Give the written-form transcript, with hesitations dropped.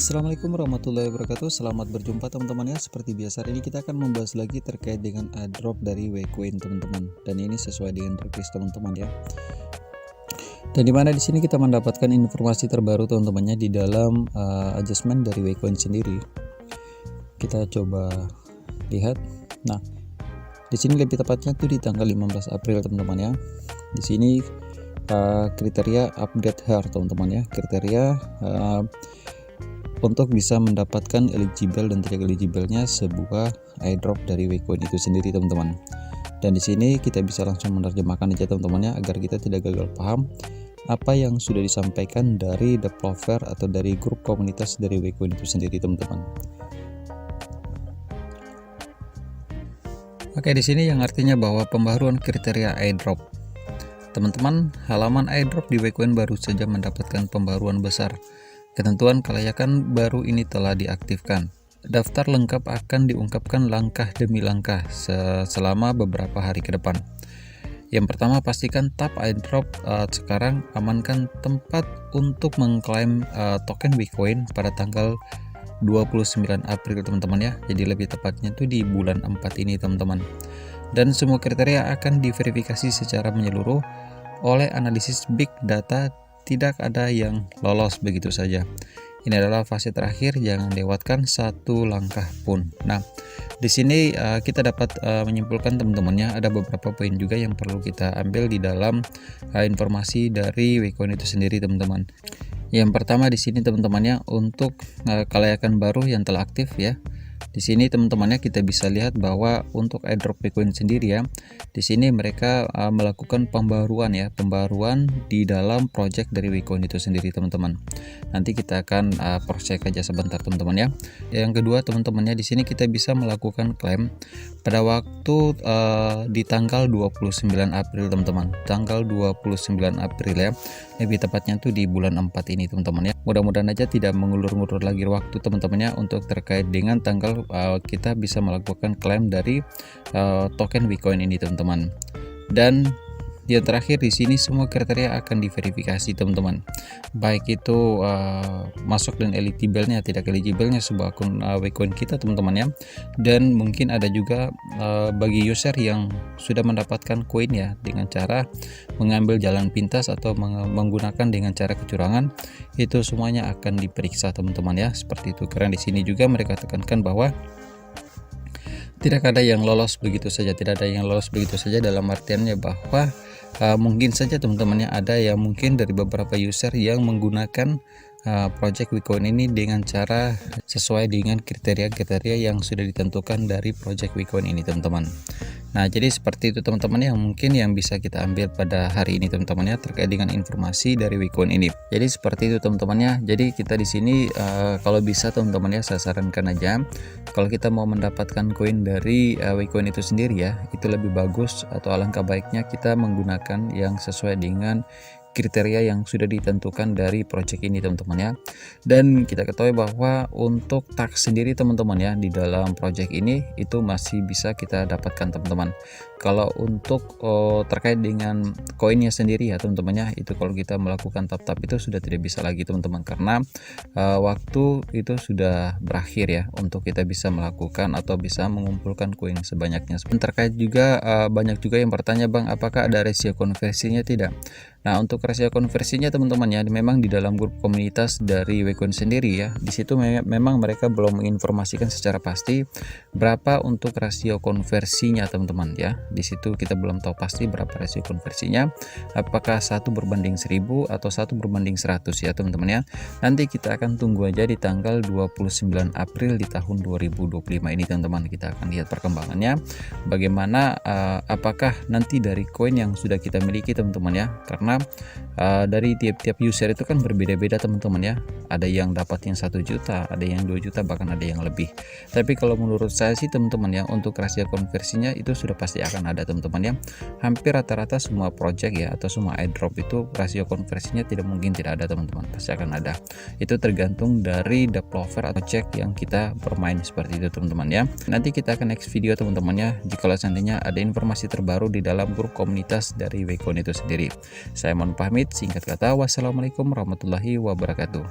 Assalamualaikum warahmatullahi wabarakatuh. Selamat berjumpa teman-teman ya. Seperti biasa hari ini kita akan membahas lagi terkait dengan airdrop dari Waycoin teman-teman. Dan ini sesuai dengan request teman-teman ya. Dan dimana di sini kita mendapatkan informasi terbaru teman-temannya di dalam adjustment dari Waycoin sendiri. Kita coba lihat. Nah, di sini lebih tepatnya tuh di tanggal 15 April teman-teman ya. Di sini kriteria update HER teman-teman ya. Kriteria untuk bisa mendapatkan eligible dan tidak eligible-nya sebuah airdrop dari Waycoin itu sendiri teman-teman. Dan di sini kita bisa langsung menerjemahkan aja teman-teman ya, agar kita tidak gagal paham apa yang sudah disampaikan dari developer atau dari grup komunitas dari Waycoin itu sendiri teman-teman. Oke, di sini yang artinya bahwa pembaruan kriteria airdrop. Teman-teman, halaman airdrop di Waycoin baru saja mendapatkan pembaruan besar. Ketentuan kelayakan baru ini telah diaktifkan. Daftar lengkap akan diungkapkan langkah demi langkah selama beberapa hari ke depan. Yang pertama, pastikan tab airdrop sekarang. Amankan tempat untuk mengklaim token Waycoin pada tanggal 29 April teman-teman ya. Jadi lebih tepatnya itu di bulan 4 ini teman-teman. Dan semua kriteria akan diverifikasi secara menyeluruh oleh analisis big data. Tidak ada yang lolos begitu saja. Ini adalah fase terakhir, jangan lewatkan satu langkah pun. Nah, di sini kita dapat menyimpulkan teman-temannya ada beberapa poin juga yang perlu kita ambil di dalam informasi dari Waycoin itu sendiri teman-teman. Yang pertama di sini teman-temannya untuk kelayakan baru yang telah aktif ya. Di sini teman-temannya kita bisa lihat bahwa untuk airdrop Waycoin sendiri ya, di sini mereka melakukan pembaruan di dalam project dari Waycoin itu sendiri teman-teman. Nanti kita akan cross check aja sebentar teman-teman ya. Yang kedua teman-temannya di sini kita bisa melakukan klaim pada waktu di tanggal 29 April teman-teman. Tanggal 29 April ya. Lebih tepatnya tuh di bulan 4 ini teman-teman ya. Mudah-mudahan aja tidak mengulur-ngulur lagi waktu teman-temannya untuk terkait dengan tanggal kita bisa melakukan klaim dari token Waycoin ini teman-teman. Dan yang terakhir di sini semua kriteria akan diverifikasi teman-teman, baik itu masuk dan eligible-nya tidak eligible-nya sebuah akun Waycoin kita teman-teman ya. Dan mungkin ada juga bagi user yang sudah mendapatkan koin ya dengan cara mengambil jalan pintas atau menggunakan dengan cara kecurangan, itu semuanya akan diperiksa teman-teman ya, seperti itu. Karena di sini juga mereka tekankan bahwa tidak ada yang lolos begitu saja, dalam artiannya bahwa mungkin saja teman-temannya ada yang mungkin dari beberapa user yang menggunakan project Waycoin ini dengan cara sesuai dengan kriteria-kriteria yang sudah ditentukan dari project Waycoin ini teman-teman. Nah, jadi seperti itu teman-teman yang mungkin yang bisa kita ambil pada hari ini teman-teman ya, terkait dengan informasi dari Waycoin ini. Jadi seperti itu teman-teman ya. Jadi kita di sini kalau bisa teman-teman ya, saya sarankan aja kalau kita mau mendapatkan koin dari Waycoin itu sendiri ya, itu lebih bagus atau alangkah baiknya kita menggunakan yang sesuai dengan kriteria yang sudah ditentukan dari project ini teman-teman ya. Dan kita ketahui bahwa untuk tax sendiri teman-teman ya, di dalam project ini itu masih bisa kita dapatkan teman-teman. Kalau untuk terkait dengan koinnya sendiri ya teman-teman ya, itu kalau kita melakukan tap-tap itu sudah tidak bisa lagi teman-teman, karena waktu itu sudah berakhir ya untuk kita bisa melakukan atau bisa mengumpulkan koin sebanyaknya. Terkait juga banyak juga yang bertanya, Bang, apakah ada rasio konversinya? Tidak. Nah, untuk rasio konversinya teman-teman ya, memang di dalam grup komunitas dari Waycoin sendiri ya, di situ memang mereka belum menginformasikan secara pasti berapa untuk rasio konversinya teman-teman ya. Di situ kita belum tahu pasti berapa rasio konversinya, apakah 1 berbanding 1000 atau 1 berbanding 100 ya teman-teman ya. Nanti kita akan tunggu aja di tanggal 29 April di tahun 2025 ini teman-teman, kita akan lihat perkembangannya bagaimana, apakah nanti dari koin yang sudah kita miliki teman-teman ya. Karena dari tiap-tiap user itu kan berbeda-beda teman-teman ya. Ada yang dapat yang 1 juta, ada yang 2 juta, bahkan ada yang lebih. Tapi kalau menurut saya sih teman-teman ya, untuk rasio konversinya itu sudah pasti akan ada teman-teman ya. Hampir rata-rata semua project ya atau semua airdrop itu rasio konversinya tidak mungkin tidak ada teman-teman, pasti akan ada. Itu tergantung dari developer atau cek yang kita bermain seperti itu teman-teman ya. Nanti kita akan next video teman-teman ya, jika seandainya ada informasi terbaru di dalam grup komunitas dari Waycoin itu sendiri. Saya mohon pamit, singkat kata, wassalamualaikum warahmatullahi wabarakatuh.